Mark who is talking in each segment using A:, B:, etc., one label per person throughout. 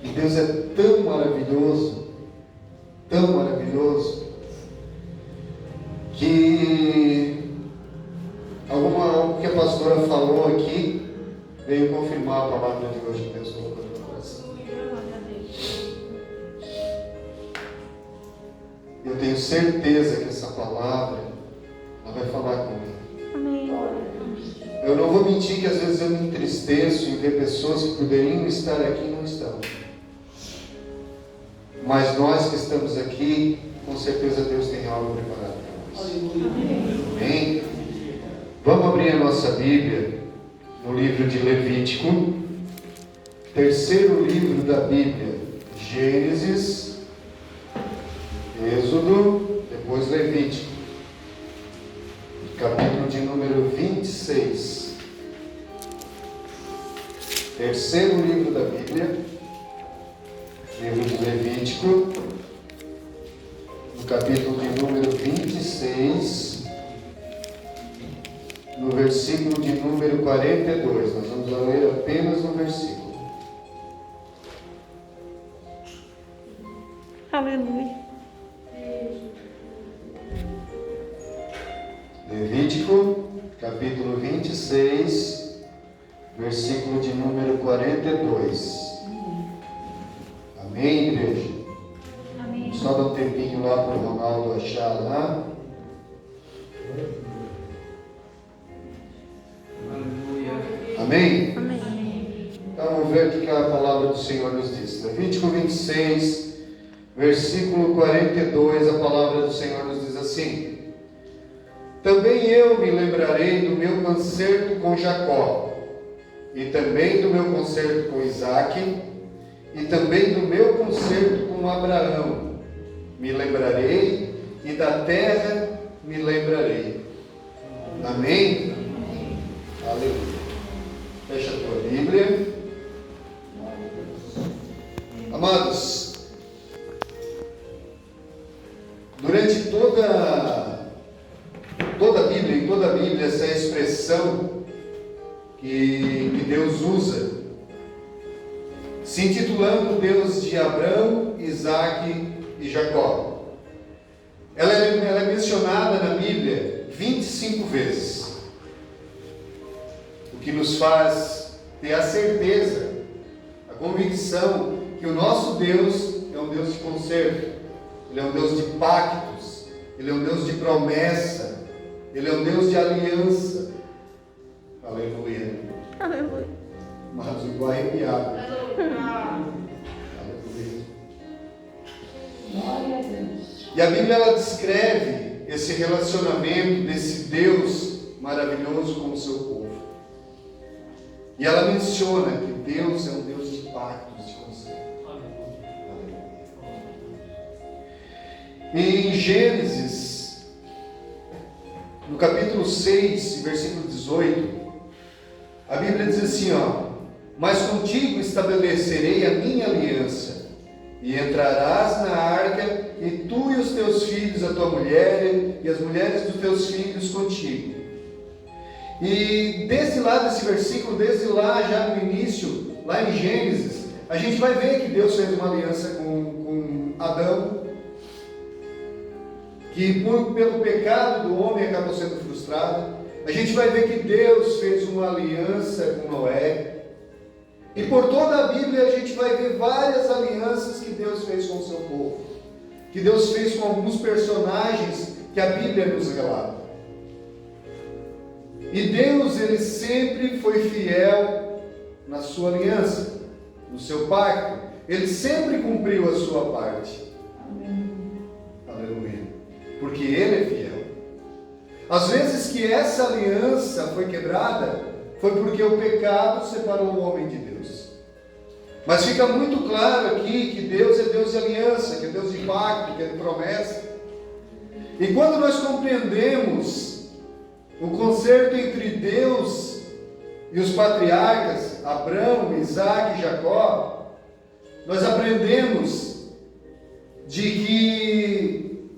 A: E Deus é tão maravilhoso, que algo que a pastora falou aqui veio confirmar a palavra de hoje que Deus colocou no meu coração. Eu tenho certeza que essa palavra ela vai falar comigo.
B: Amém.
A: Eu não vou mentir que às vezes eu me entristeço em ver pessoas que poderiam estar aqui e não estão. Mas nós que estamos aqui, com certeza Deus tem algo preparado para nós. Amém? Vamos abrir a nossa Bíblia no livro de Levítico, terceiro livro da Bíblia, Gênesis, Êxodo, depois Levítico, capítulo de número 26. Terceiro livro da Bíblia, livro de Levítico, no capítulo de número 26, no versículo de número 42. Nós vamos ler apenas no versículo.
B: Aleluia.
A: Levítico, capítulo 26, versículo de número 42. Amém, igreja?
B: Amém.
A: Só dá um tempinho lá para o Ronaldo achar lá. Amém?
B: Amém.
A: Então vamos ver o que a palavra do Senhor nos diz. Levítico 26, versículo 42, a palavra do Senhor nos diz assim: Também eu me lembrarei do meu concerto com Jacó, e também do meu concerto com Isaque, e também do meu concerto com Abraão. Me lembrarei, e da terra me lembrarei. Amém? Aleluia. Fecha a tua Bíblia. Amados, durante toda a Bíblia, em toda a Bíblia, essa expressão que Deus usa, se intitulando Deus de Abraão, Isaque e Jacó. Ela é mencionada na Bíblia 25 vezes, o que nos faz ter a certeza, a convicção que o nosso Deus é um Deus de conserto, Ele é um Deus de pactos, Ele é um Deus de promessa, Ele é um Deus de aliança. Aleluia.
B: Aleluia.
A: Mas eu vou arrepiado. Aleluia. E a Bíblia ela descreve esse relacionamento desse Deus maravilhoso com o seu povo. E ela menciona que Deus é um Deus de pactos, de conserto. Em Gênesis, no capítulo 6, versículo 18, a Bíblia diz assim, Mas contigo estabelecerei a minha aliança, e entrarás na arca, e tu e os teus filhos, a tua mulher, e as mulheres dos teus filhos contigo. E desde lá, desse versículo, desde lá, já no início, lá em Gênesis, a gente vai ver que Deus fez uma aliança com Adão, que pelo pecado do homem acabou sendo frustrada. A gente vai ver que Deus fez uma aliança com Noé. E por toda a Bíblia a gente vai ver várias alianças que Deus fez com o seu povo, que Deus fez com alguns personagens que a Bíblia nos relata. E Deus, Ele sempre foi fiel na sua aliança, no seu pacto. Ele sempre cumpriu a sua parte. Amém. Aleluia. Porque Ele é fiel. Às vezes que essa aliança foi quebrada, foi porque o pecado separou o homem de Deus. Mas fica muito claro aqui que Deus é Deus de aliança, que é Deus de pacto, que é de promessa. E quando nós compreendemos o concerto entre Deus e os patriarcas, Abraão, Isaque e Jacó, nós aprendemos de que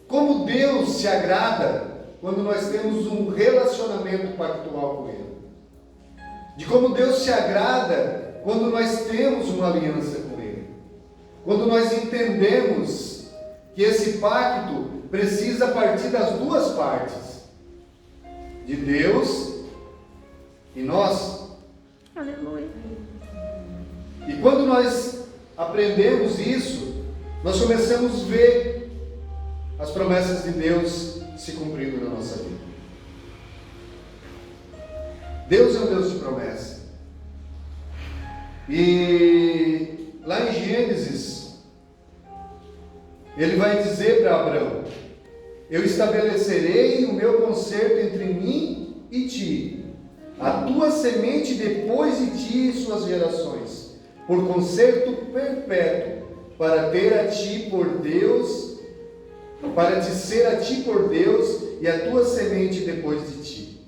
A: como Deus se agrada quando nós temos um relacionamento pactual com Ele. De como Deus se agrada quando nós temos uma aliança com Ele. quando nós entendemos que esse pacto precisa partir das duas partes, de Deus e nós.
B: Aleluia.
A: E quando nós aprendemos isso, nós começamos a ver as promessas de Deus se cumprindo na nossa vida. Deus é um Deus de promessa. E lá em Gênesis, ele vai dizer para Abraão: eu estabelecerei o meu concerto entre mim e ti, a tua semente depois de ti e suas gerações, por concerto perpétuo, para ter a ti por Deus, para te ser a ti por Deus e a tua semente depois de ti.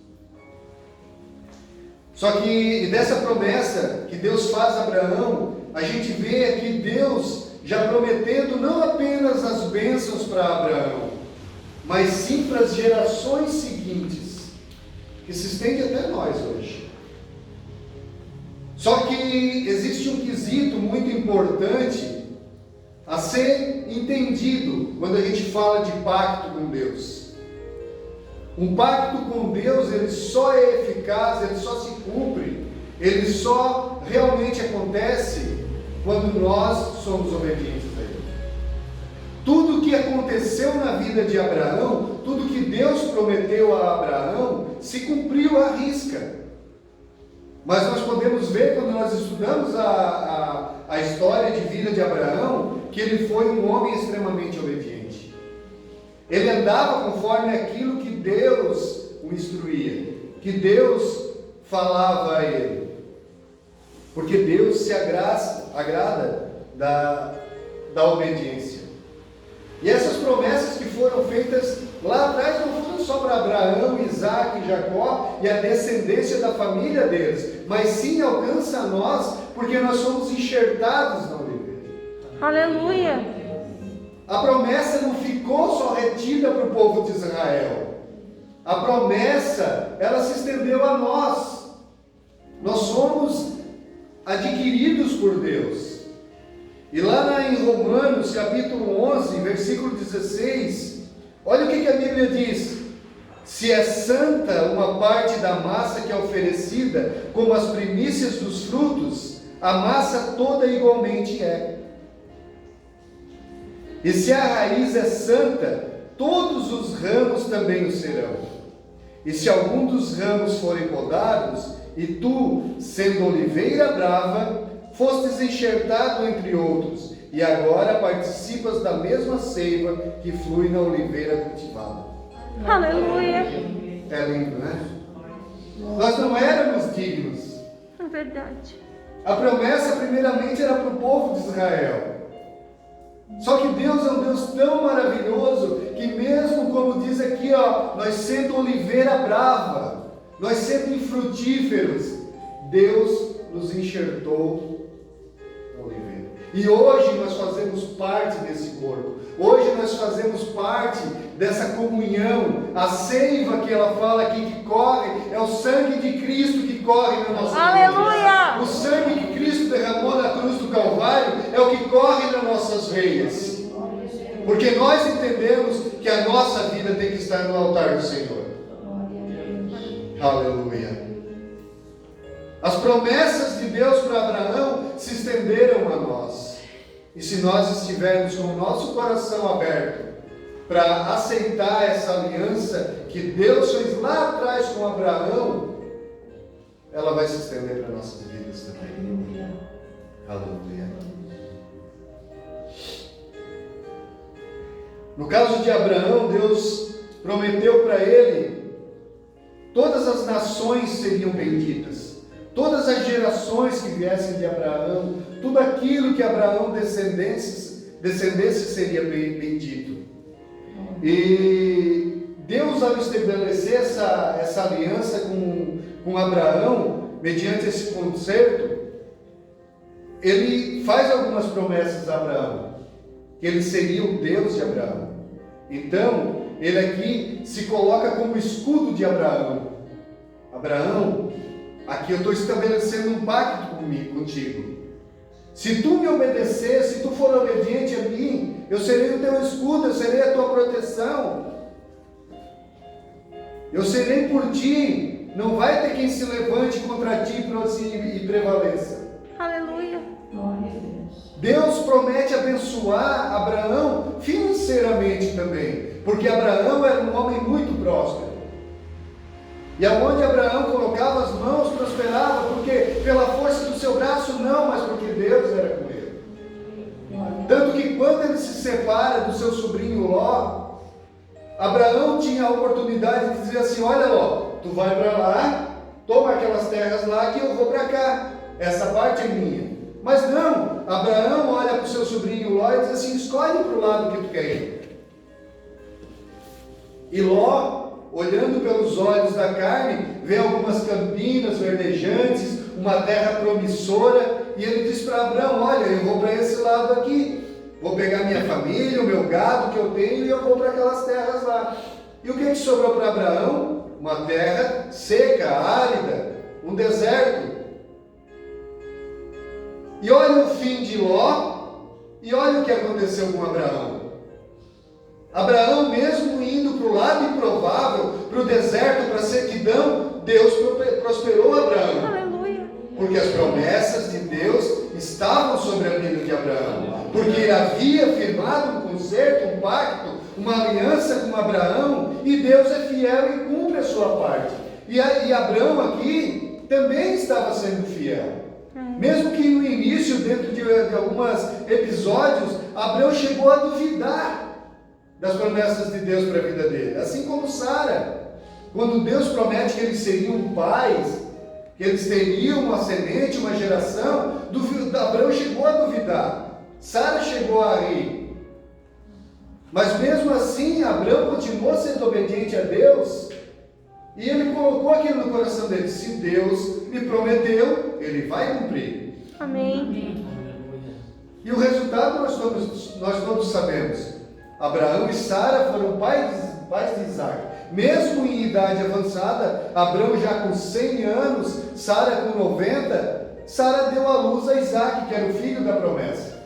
A: Só que dessa promessa que Deus faz a Abraão, a gente vê aqui Deus já prometendo não apenas as bênçãos para Abraão, mas sim para as gerações seguintes, que se estende até nós hoje. Só que existe um quesito muito importante a ser entendido quando a gente fala de pacto com Deus. Um pacto com Deus, ele só é eficaz, ele só se cumpre, ele só realmente acontece quando nós somos obedientes a Ele. Tudo que aconteceu na vida de Abraão, tudo que Deus prometeu a Abraão, se cumpriu à risca. Mas nós podemos ver, quando nós estudamos a história de vida de Abraão, que ele foi um homem extremamente obediente. Ele andava conforme aquilo que Deus o instruía, que Deus falava a ele. Porque Deus se agrada da obediência. E essas promessas que foram feitas lá atrás não foram só para Abraão, Isaac e Jacó e a descendência da família deles, mas sim alcança a nós, porque nós somos enxertados na oliveira.
B: Aleluia.
A: A promessa não ficou só retida para o povo de Israel. A promessa, ela se estendeu a nós. Nós somos adquiridos por Deus. E lá em Romanos, capítulo 11, versículo 16, olha o que a Bíblia diz: se é santa uma parte da massa que é oferecida como as primícias dos frutos, a massa toda igualmente é. E se a raiz é santa, todos os ramos também o serão. E se algum dos ramos forem podados, e tu, sendo oliveira brava, fostes enxertado entre outros, e agora participas da mesma seiva que flui na oliveira cultivada.
B: Aleluia.
A: É lindo, né? Nós não éramos dignos.
B: É verdade.
A: A promessa primeiramente era para o povo de Israel. Só que Deus é um Deus tão maravilhoso, que mesmo como diz aqui, nós sendo oliveira brava, nós sendo infrutíferos, Deus nos enxertou na oliveira. E hoje nós fazemos parte desse corpo. Hoje nós fazemos parte dessa comunhão. A seiva que ela fala aqui que corre, é o sangue de Cristo que corre na nossa vida.
B: Aleluia!
A: O sangue que Cristo derramou na cruz do Calvário é o que corre nas nossas veias. Porque nós entendemos que a nossa vida tem que estar no altar do Senhor. Aleluia. As promessas de Deus para Abraão se estenderam a nós. E se nós estivermos com o nosso coração aberto para aceitar essa aliança que Deus fez lá atrás com Abraão, ela vai se estender para nossas vidas também. Aleluia. No caso de Abraão, Deus prometeu para ele: todas as nações seriam benditas, todas as gerações que viessem de Abraão, tudo aquilo que Abraão descendesse seria bendito. E Deus, ao estabelecer essa aliança com Abraão, mediante esse concerto, Ele faz algumas promessas a Abraão, que ele seria o Deus de Abraão. Então, ele aqui se coloca como escudo de Abraão. Abraão, aqui eu estou estabelecendo um pacto contigo. Se tu me obedecer, se tu for obediente a mim, eu serei o teu escudo, eu serei a tua proteção. Eu serei por ti. Não vai ter quem se levante contra ti e prevaleça.
B: Aleluia.
A: Deus promete abençoar Abraão financeiramente também, porque Abraão era um homem muito próspero. E aonde Abraão colocava as mãos, prosperava, porque pela força do seu braço não, mas porque Deus era com ele. Tanto que quando ele se separa do seu sobrinho Ló, Abraão tinha a oportunidade de dizer assim: olha Ló, tu vai para lá, toma aquelas terras lá que eu vou para cá, essa parte é minha. Mas não, Abraão olha para o seu sobrinho Ló e diz assim: escolhe para o lado que tu quer ir. E Ló, olhando pelos olhos da carne, vê algumas campinas verdejantes, uma terra promissora, e ele diz para Abraão: olha, eu vou para esse lado aqui, vou pegar minha família, o meu gado que eu tenho, e eu vou para aquelas terras lá. E o que sobrou para Abraão? Uma terra seca, árida, um deserto. E olha o fim de Ló, e olha o que aconteceu com Abraão. Abraão, mesmo indo para o lado improvável, para o deserto, para a sequidão, Deus prosperou Abraão.
B: Aleluia.
A: Porque as promessas de Deus estavam sobre a vida de Abraão. Porque ele havia firmado um concerto, um pacto, uma aliança com Abraão, e Deus é fiel e cumpre a sua parte. E Abraão aqui também estava sendo fiel. Mesmo que no início, dentro de alguns episódios, Abraão chegou a duvidar das promessas de Deus para a vida dele. Assim como Sara, quando Deus promete que eles seriam pais, que eles teriam uma semente, uma geração, Abraão chegou a duvidar. Sara chegou a rir. Mas mesmo assim, Abraão continuou sendo obediente a Deus, e ele colocou aquilo no coração dele: se Deus me prometeu, ele vai cumprir.
B: Amém.
A: E o resultado nós todos sabemos. Abraão e Sara foram pais de Isaac. Mesmo em idade avançada, Abraão já com 100 anos, Sara com 90, Sara deu à luz a Isaac, que era o filho da promessa.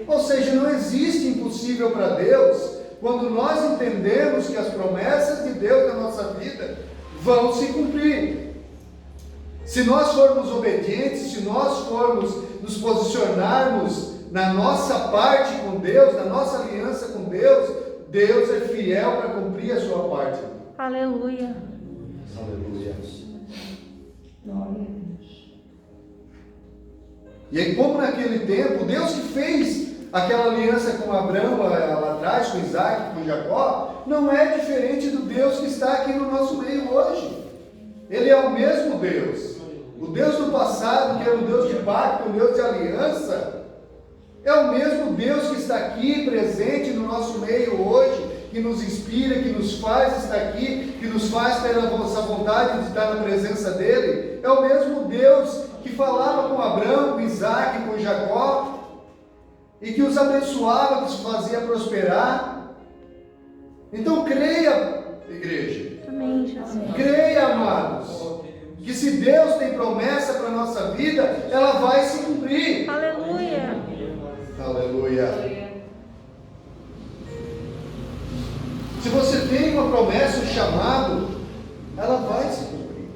A: Ou seja, não existe impossível para Deus, quando nós entendemos que as promessas de Deus na nossa vida vão se cumprir. Se nós formos obedientes, se nós formos nos posicionarmos na nossa parte com Deus, na nossa aliança com Deus, Deus é fiel para cumprir a sua parte.
B: Aleluia.
A: Aleluia. E aí, como naquele tempo, Deus que fez aquela aliança com Abraão lá atrás, com Isaac, com Jacó, não é diferente do Deus que está aqui no nosso meio hoje. Ele é o mesmo Deus. O Deus do passado, que era o Deus de pacto, o Deus de aliança, é o mesmo Deus que está aqui presente no nosso meio hoje, que nos inspira, que nos faz estar aqui, que nos faz ter essa vontade de estar na presença dele. É o mesmo Deus que falava com Abraão, com Isaac, com Jacó, e que os abençoava, que os fazia prosperar. Então creia, igreja.
B: Amém, Jesus.
A: Creia, amados, que se Deus tem promessa para a nossa vida, ela vai se cumprir.
B: Aleluia.
A: Aleluia. Se você tem uma promessa, um chamado, ela vai se cumprir.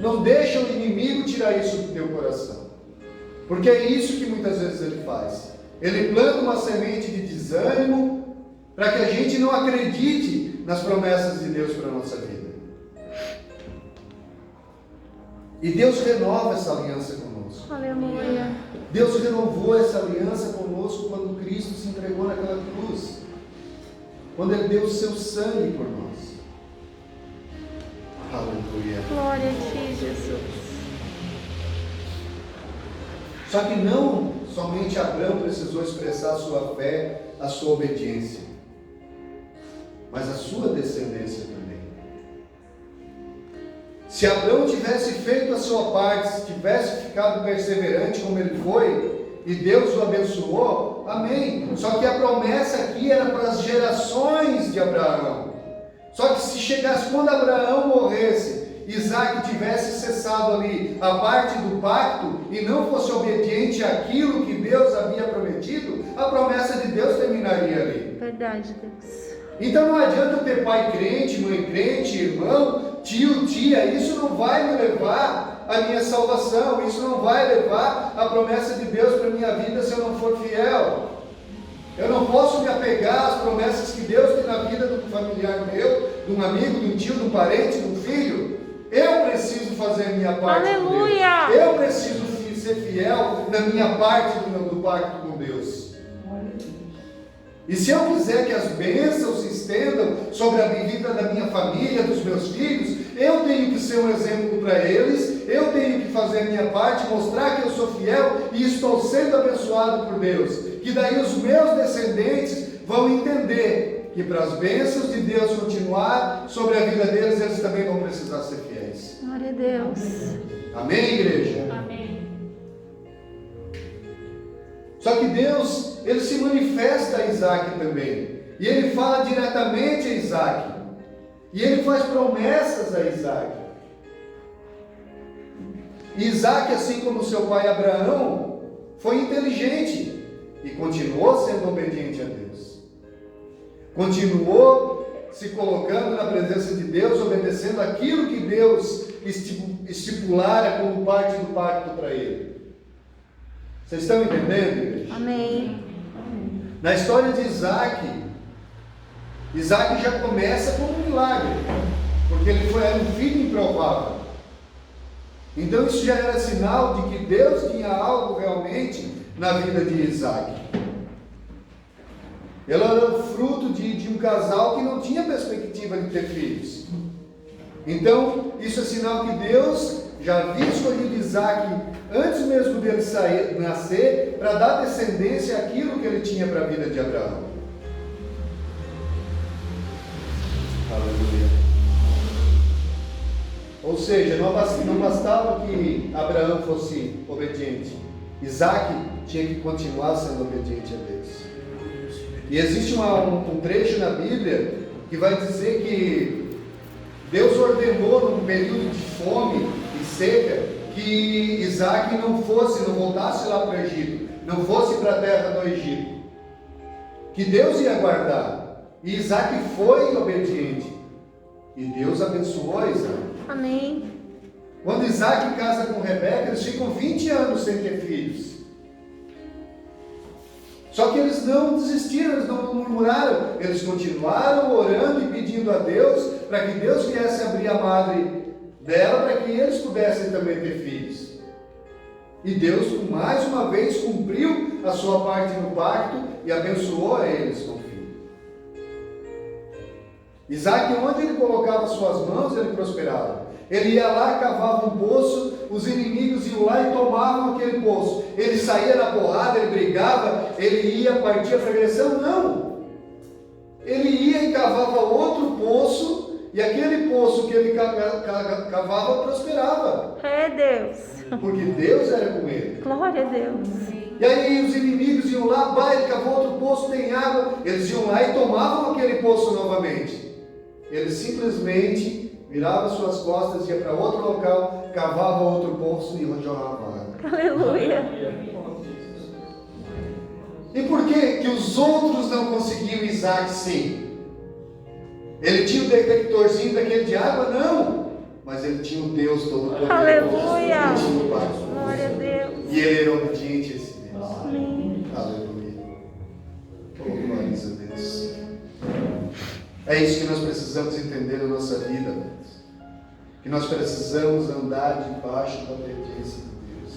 A: Não deixa o inimigo tirar isso do teu coração, porque é isso que muitas vezes ele faz. Ele planta uma semente de desânimo para que a gente não acredite nas promessas de Deus para a nossa vida. E Deus renova essa aliança conosco.
B: Aleluia.
A: Deus renovou essa aliança conosco quando Cristo se entregou naquela cruz, quando Ele deu o seu sangue por nós. Aleluia.
B: Glória a Ti, Jesus.
A: Só que não somente Abraão precisou expressar a sua fé, a sua obediência, mas a sua descendência também. Se Abraão tivesse feito a sua parte, se tivesse ficado perseverante como ele foi, e Deus o abençoou, amém. Só que a promessa aqui era para as gerações de Abraão. Só que se chegasse, quando Abraão morresse, Isaac tivesse cessado ali a parte do pacto e não fosse obediente àquilo que Deus havia prometido, a promessa de Deus terminaria ali.
B: Verdade, Deus.
A: Então não adianta eu ter pai crente, mãe crente, irmão, tio, tia, isso não vai me levar à minha salvação, isso não vai levar a promessa de Deus para a minha vida se eu não for fiel. Eu não posso me apegar às promessas que Deus tem na vida de um familiar meu, de um amigo, de um tio, de um parente, de um filho. Eu preciso fazer a minha parte com Deus.
B: Aleluia!
A: Eu preciso ser fiel na minha parte do pacto com Deus. E se eu quiser que as bênçãos se estendam sobre a vida da minha família, dos meus filhos, eu tenho que ser um exemplo para eles, eu tenho que fazer a minha parte, mostrar que eu sou fiel e estou sendo abençoado por Deus. Que daí os meus descendentes vão entender que para as bênçãos de Deus continuar sobre a vida deles, eles também vão precisar ser fiéis.
B: Glória a Deus.
A: Amém, igreja?
B: Amém.
A: Só que Deus, ele se manifesta a Isaac também. E ele fala diretamente a Isaac. E ele faz promessas a Isaac. E Isaac, assim como seu pai Abraão, foi inteligente e continuou sendo obediente a Deus. Continuou se colocando na presença de Deus, obedecendo aquilo que Deus estipulara como parte do pacto para ele. Vocês estão entendendo, igreja?
B: Amém.
A: Na história de Isaac, Isaac já começa com um milagre, porque ele era um filho improvável. Então isso já era sinal de que Deus tinha algo realmente na vida de Isaac. Ele era o fruto de um casal que não tinha perspectiva de ter filhos. Então isso é sinal que Deus já havia escolhido Isaac antes mesmo dele nascer, para dar descendência àquilo que ele tinha para a vida de Abraão. Aleluia. Ou seja, não bastava que Abraão fosse obediente, Isaac tinha que continuar sendo obediente a Deus. E existe um trecho na Bíblia que vai dizer que Deus ordenou num período de fome e seca que Isaac não voltasse lá para o Egito, não fosse para a terra do Egito, que Deus ia guardar. E Isaac foi obediente, e Deus abençoou Isaac.
B: Amém.
A: Quando Isaac casa com Rebeca, eles ficam 20 anos sem ter filhos. Só que eles não desistiram, eles não murmuraram, eles continuaram orando e pedindo a Deus para que Deus viesse abrir a madre dela, para que eles pudessem também ter filhos. E Deus, mais uma vez, cumpriu a sua parte no pacto e abençoou a eles com filho. Isaac, onde ele colocava suas mãos, ele prosperava. Ele ia lá, cavava um poço, os inimigos iam lá e tomavam aquele poço. Ele saía na porrada, ele brigava, ele ia, partia para a agressão? Não. Ele ia e cavava outro poço, e aquele poço que ele cavava prosperava.
B: É Deus.
A: Porque Deus era com ele.
B: Glória a Deus.
A: E aí os inimigos iam lá, ele cavou outro poço, tem água. Eles iam lá e tomavam aquele poço novamente. Ele simplesmente virava suas costas, ia para outro local, cavava outro poço e jogava água.
B: Aleluia.
A: E por que os outros não conseguiam, Isaac sim? Ele tinha o detectorzinho daquele de água? Não. Mas ele tinha o Deus Todo-Poderoso.
B: Aleluia.
A: Ele tinha o Pai.
B: Glória a Deus.
A: E ele era obediente a esse Deus.
B: Amém.
A: Aleluia. Oh, glória a Deus. É isso que nós precisamos entender na nossa vida, amados. Que nós precisamos andar debaixo da obediência de Deus.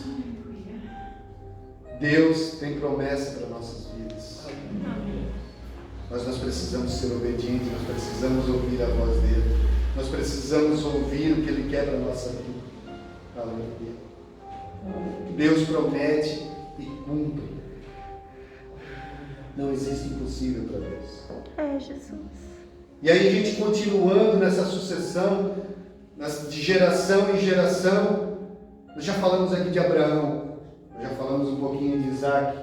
A: Deus tem promessa para nossas vidas. Mas nós precisamos ser obedientes, nós precisamos ouvir a voz dele. Nós precisamos ouvir o que ele quer para a nossa vida. Aleluia. Deus promete e cumpre. Não existe impossível para Deus.
B: É Jesus.
A: E aí a gente continuando nessa sucessão, de geração em geração, nós já falamos aqui de Abraão, nós já falamos um pouquinho de Isaac.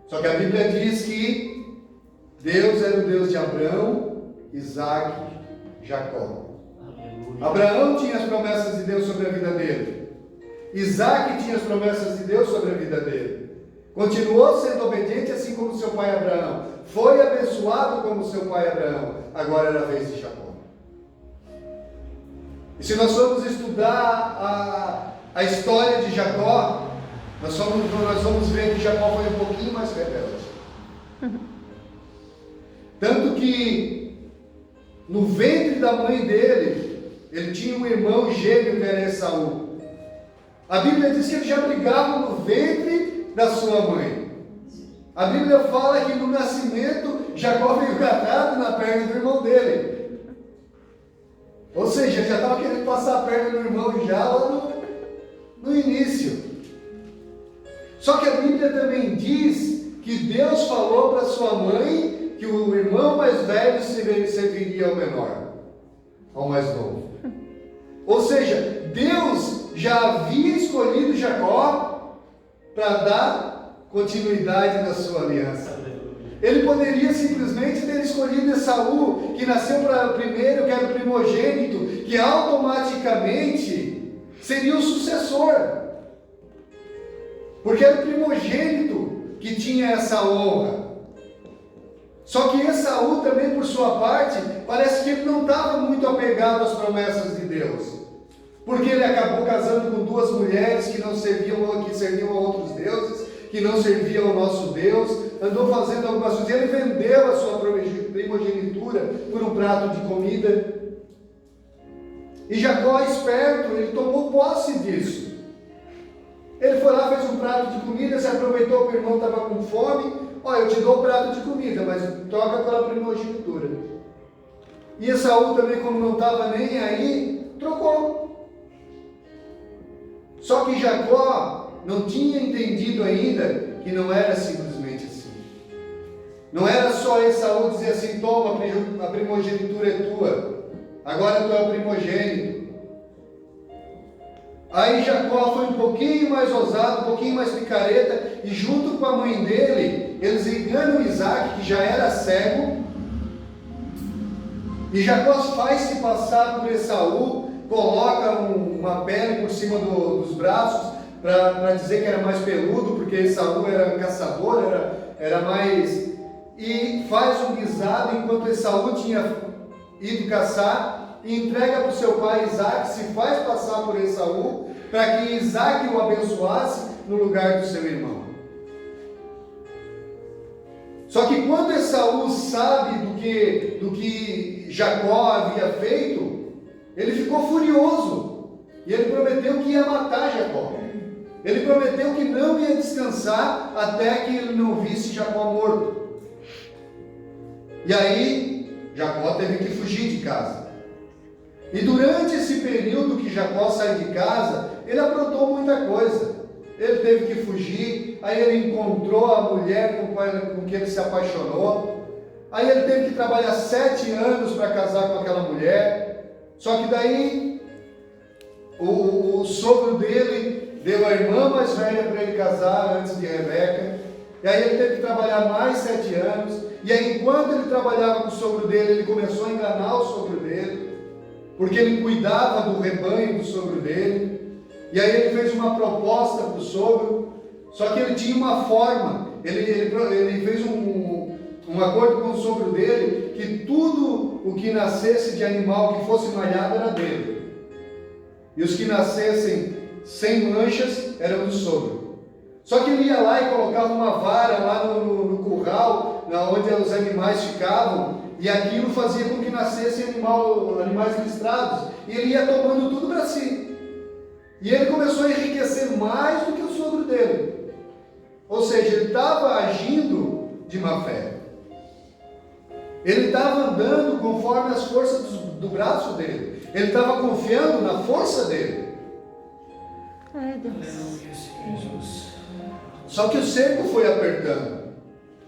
A: Só que a Bíblia diz que Deus era o Deus de Abraão, Isaac, Jacó. Abraão tinha as promessas de Deus sobre a vida dele. Isaac tinha as promessas de Deus sobre a vida dele. Continuou sendo obediente assim como seu pai Abraão. Foi abençoado como seu pai Abraão. Agora era a vez de Jacó. E se nós formos estudar a história de Jacó, nós vamos ver que Jacó foi um pouquinho mais rebelde. Tanto que no ventre da mãe dele, ele tinha um irmão gêmeo que era Esaú. A Bíblia diz que ele já brigava no ventre da sua mãe. A Bíblia fala que no nascimento Jacó veio agarrado na perna do irmão dele. Ou seja, ele já estava querendo passar a perna do irmão já lá no início. Só que a Bíblia também diz que Deus falou para sua mãe que o irmão mais velho serviria ao menor, ao mais novo. Ou seja, Deus já havia escolhido Jacó para dar continuidade na sua aliança. Ele poderia simplesmente ter escolhido Esaú, que nasceu primeiro, que era o primogênito, que automaticamente seria o sucessor. Porque era o primogênito que tinha essa honra. Só que Esaú também, por sua parte, parece que ele não estava muito apegado às promessas de Deus. Porque ele acabou casando com duas mulheres que serviam a outros deuses, que não serviam ao nosso Deus, andou fazendo algumas coisas, ele vendeu a sua primogenitura por um prato de comida. E Jacó, esperto, ele tomou posse disso. Ele foi lá, fez um prato de comida, se aproveitou que o irmão estava com fome. Olha, eu te dou o prato de comida, mas troca pela primogenitura. E Esaú também, como não estava nem aí, trocou. Só que Jacó não tinha entendido ainda que não era simplesmente assim. Não era só Esaú dizer assim: toma, a primogenitura é tua, agora tu é o primogênito. Aí Jacó foi um pouquinho mais ousado, um pouquinho mais picareta, e junto com a mãe dele, eles enganam Isaac, que já era cego, e Jacó faz-se passar por Esaú, coloca uma pele por cima dos braços, para dizer que era mais peludo, porque Esaú era caçador, era mais... E faz um guisado enquanto Esaú tinha ido caçar, e entrega para o seu pai Isaac, se faz passar por Esaú, para que Isaac o abençoasse no lugar do seu irmão. Só que quando Esaú sabe do que Jacó havia feito, ele ficou furioso, e ele prometeu que ia matar Jacó. Ele prometeu que não ia descansar até que ele não visse Jacó morto. E aí, Jacó teve que fugir de casa. E durante esse período que Jacó sai de casa, ele aprontou muita coisa. Ele teve que fugir, aí ele encontrou a mulher com quem ele se apaixonou. Aí ele teve que trabalhar 7 anos para casar com aquela mulher. Só que daí, o sogro dele deu a irmã mais velha para ele casar antes de Rebeca. E aí ele teve que trabalhar mais 7 anos. E aí, enquanto ele trabalhava com o sogro dele, ele começou a enganar o sogro dele, porque ele cuidava do rebanho do sogro dele. E aí ele fez uma proposta para o sogro, só que ele tinha uma forma. Ele fez um acordo com o sogro dele, que tudo o que nascesse de animal que fosse malhado era dele. E os que nascessem sem manchas eram do sogro. Só que ele ia lá e colocava uma vara lá no curral, onde os animais ficavam, e aquilo fazia com que nascessem animais listrados, e ele ia tomando tudo para si. E ele começou a enriquecer mais do que o sogro dele. Ou seja, ele estava agindo de má fé. Ele estava andando conforme as forças do braço dele. Ele estava confiando na força dele.
B: Ai, Deus.
C: Jesus.
A: Só que o cerco foi apertando.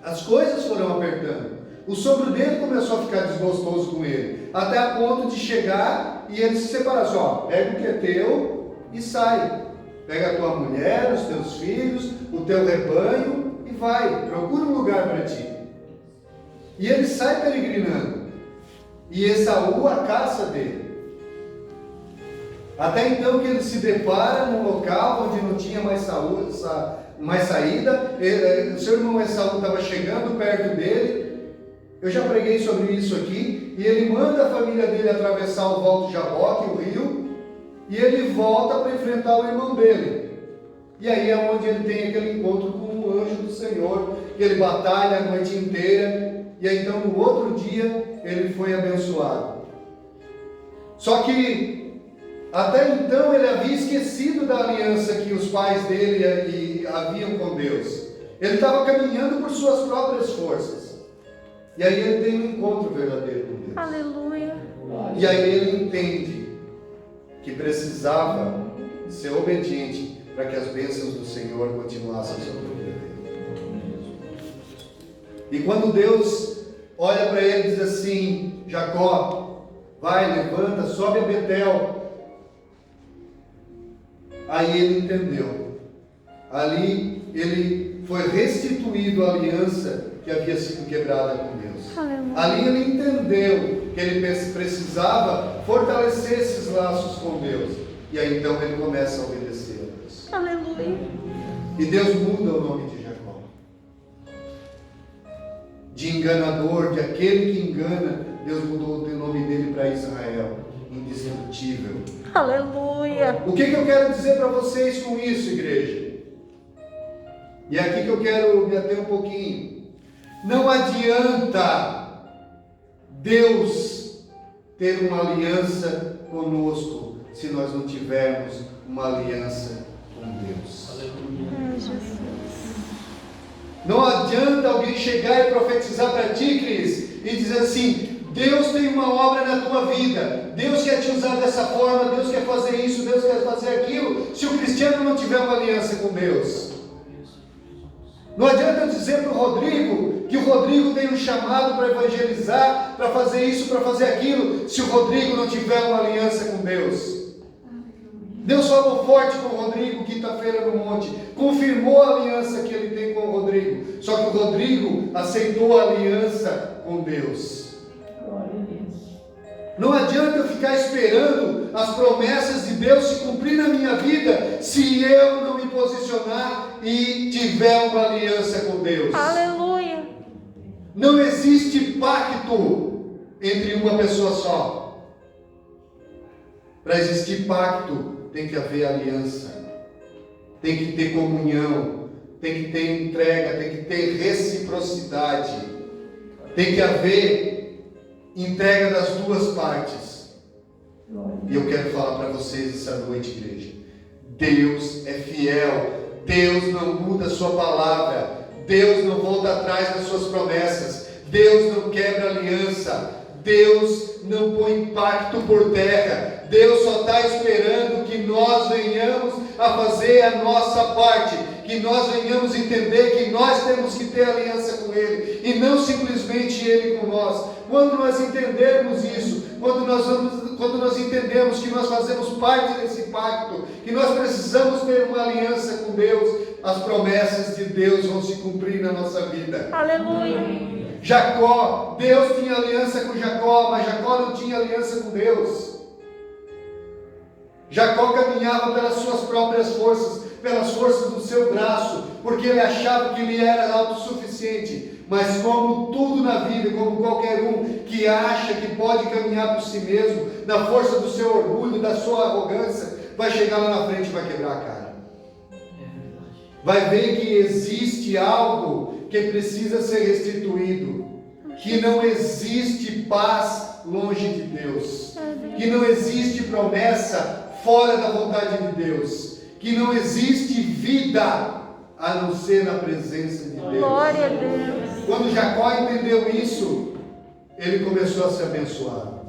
A: As coisas foram apertando. O sogro dele começou a ficar desgostoso com ele, até a ponto de chegar e ele se separar assim: ó, pega o que é teu e sai. Pega a tua mulher, os teus filhos, o teu rebanho e vai, procura um lugar para ti. E ele sai peregrinando. E Esaú a caça dele. Até então que ele se depara num local onde não tinha mais saída, o seu irmão Esaú estava chegando perto dele, eu já preguei sobre isso aqui, e ele manda a família dele atravessar o Val do Jaboque, o rio, e ele volta para enfrentar o irmão dele. E aí é onde ele tem aquele encontro com o anjo do Senhor, que ele batalha a noite inteira, e aí então no outro dia ele foi abençoado. Só que até então ele havia esquecido da aliança que os pais dele haviam com Deus. Ele estava caminhando por suas próprias forças. E aí ele tem um encontro verdadeiro com Deus.
B: Aleluia.
A: E aí ele entende que precisava ser obediente para que as bênçãos do Senhor continuassem sobre a vida dele. E quando Deus olha para ele e diz assim: Jacó, vai, levanta, sobe a Betel. Aí ele entendeu. Ali ele foi restituído a aliança que havia sido quebrada com Deus.
B: Aleluia.
A: Ali ele entendeu que ele precisava fortalecer esses laços com Deus. E aí então ele começa a obedecer a Deus.
B: Aleluia.
A: E Deus muda o nome de Jacó. De enganador, de aquele que engana, Deus mudou o nome dele para Israel, indestrutível.
B: Aleluia.
A: O que eu quero dizer para vocês com isso, igreja? E é aqui que eu quero me ater um pouquinho. Não adianta Deus ter uma aliança conosco se nós não tivermos uma aliança com Deus.
B: Ai, Jesus.
A: Não adianta alguém chegar e profetizar para ti, Cris, e dizer assim: Deus tem uma obra na tua vida, Deus quer te usar dessa forma, Deus quer fazer isso, Deus quer fazer aquilo, se o cristiano não tiver uma aliança com Deus. Não adianta eu dizer para o Rodrigo que o Rodrigo tem um chamado para evangelizar, para fazer isso, para fazer aquilo, se o Rodrigo não tiver uma aliança com Deus. Deus falou forte com o Rodrigo quinta-feira no monte, confirmou a aliança que ele tem com o Rodrigo, só que o Rodrigo aceitou a aliança com Deus. Não adianta eu ficar esperando as promessas de Deus se cumprir na minha vida, se eu não me posicionar e tiver uma aliança com Deus.
B: Aleluia.
A: Não existe pacto entre uma pessoa só. Para existir pacto, tem que haver aliança, tem que ter comunhão, tem que ter entrega, tem que ter reciprocidade, tem que haver entrega das duas partes. E eu quero falar para vocês essa noite, igreja: Deus é fiel, Deus não muda a sua palavra, Deus não volta atrás das suas promessas, Deus não quebra aliança, Deus não põe pacto por terra. Deus só está esperando que nós venhamos a fazer a nossa parte, que nós venhamos entender que nós temos que ter aliança com Ele, e não simplesmente Ele com nós. Quando nós entendermos isso, quando nós entendemos que nós fazemos parte desse pacto, que nós precisamos ter uma aliança com Deus, as promessas de Deus vão se cumprir na nossa vida.
B: Aleluia.
A: Jacó, Deus tinha aliança com Jacó, mas Jacó não tinha aliança com Deus. Jacó caminhava pelas suas próprias forças, pelas forças do seu braço, porque ele achava que ele era autossuficiente. Mas como tudo na vida, como qualquer um que acha que pode caminhar por si mesmo, na força do seu orgulho, da sua arrogância, vai chegar lá na frente e vai quebrar a cara. Vai ver que existe algo que precisa ser restituído, que não existe paz longe de Deus, que não existe promessa fora da vontade de Deus, que não existe vida a não ser na presença de Deus.
B: Glória a Deus.
A: Quando Jacó entendeu isso, ele começou a ser abençoado.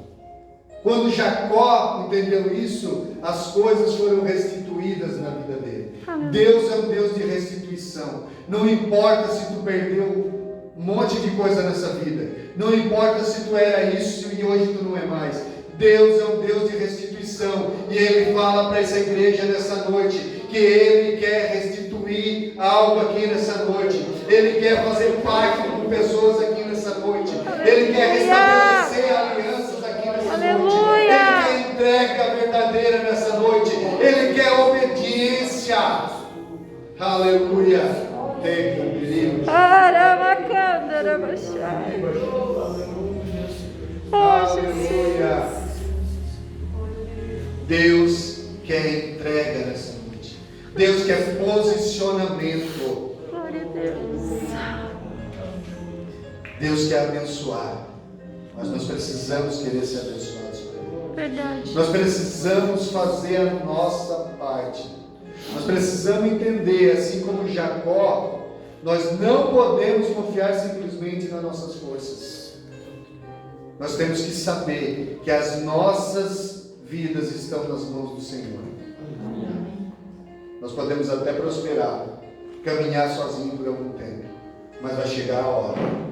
A: Quando Jacó entendeu isso, as coisas foram restituídas na vida dele. Deus é um Deus de restituição. Não importa se tu perdeu um monte de coisa nessa vida, não importa se tu era isso e hoje tu não é mais. Deus é um Deus de restituição, e Ele fala para essa igreja nessa noite que Ele quer restituir algo aqui nessa noite. Ele quer fazer pacto com pessoas aqui nessa noite. Ele quer restabelecer alianças aqui nessa noite. Ele quer entrega entrega verdadeira nessa noite. Ele quer obediência. Aleluia.
B: Arabacandarabachai. Oh, Jesus.
A: Aleluia. Deus quer entrega nessa noite. Deus quer posicionamento.
B: Glória a Deus.
A: Deus quer abençoar. Mas nós precisamos querer ser abençoados por Ele.
B: Verdade.
A: Nós precisamos fazer a nossa parte. Nós precisamos entender, assim como Jacó, nós não podemos confiar simplesmente nas nossas forças. Nós temos que saber que as nossas vidas estão nas mãos do Senhor. Nós podemos até prosperar, caminhar sozinho por algum tempo, mas vai chegar a hora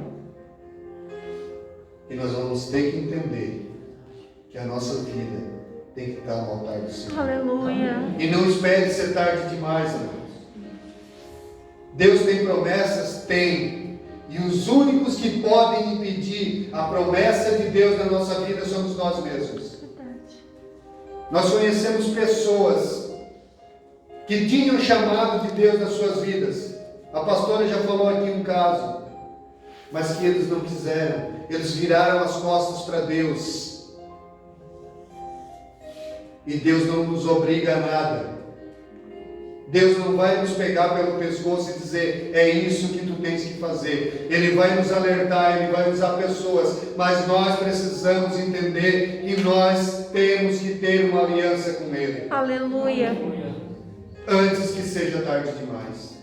A: e nós vamos ter que entender que a nossa vida tem que estar no altar do Senhor.
B: Aleluia.
A: E não espere ser tarde demais, irmãos. Deus tem promessas? Tem. E os únicos que podem impedir a promessa de Deus na nossa vida somos nós mesmos.
B: Verdade.
A: Nós conhecemos pessoas que tinham chamado de Deus nas suas vidas. A pastora já falou aqui um caso, mas que eles não quiseram. Eles viraram as costas para Deus. E Deus não nos obriga a nada. Deus não vai nos pegar pelo pescoço e dizer, é isso que tu tens que fazer. Ele vai nos alertar, Ele vai usar pessoas, mas nós precisamos entender que nós temos que ter uma aliança com Ele.
B: Aleluia.
A: Antes que seja tarde demais.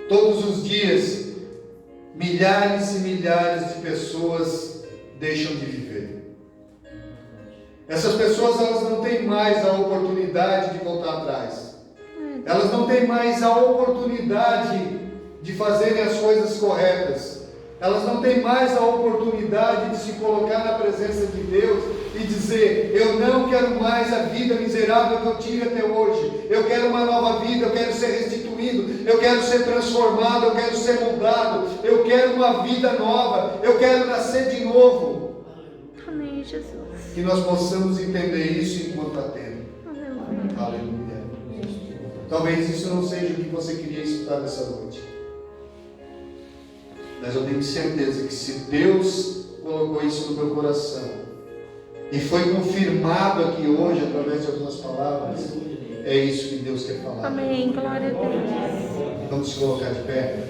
A: Todos os dias, milhares e milhares de pessoas deixam de viver. Essas pessoas, elas não têm mais a oportunidade de voltar atrás. Elas não têm mais a oportunidade de fazerem as coisas corretas. Elas não têm mais a oportunidade de se colocar na presença de Deus e dizer, eu não quero mais a vida miserável que eu tive até hoje. Eu quero uma nova vida, eu quero ser restituído, eu quero ser transformado, eu quero ser mudado, eu quero uma vida nova, eu quero nascer de novo.
B: Amém, Jesus.
A: Que nós possamos entender isso enquanto há tempo.
B: Aleluia.
A: Aleluia. Talvez isso não seja o que você queria escutar nessa noite. Mas eu tenho certeza que se Deus colocou isso no meu coração e foi confirmado aqui hoje através de algumas palavras, é isso que Deus quer falar.
B: Amém. Glória a Deus.
A: Vamos se colocar de pé.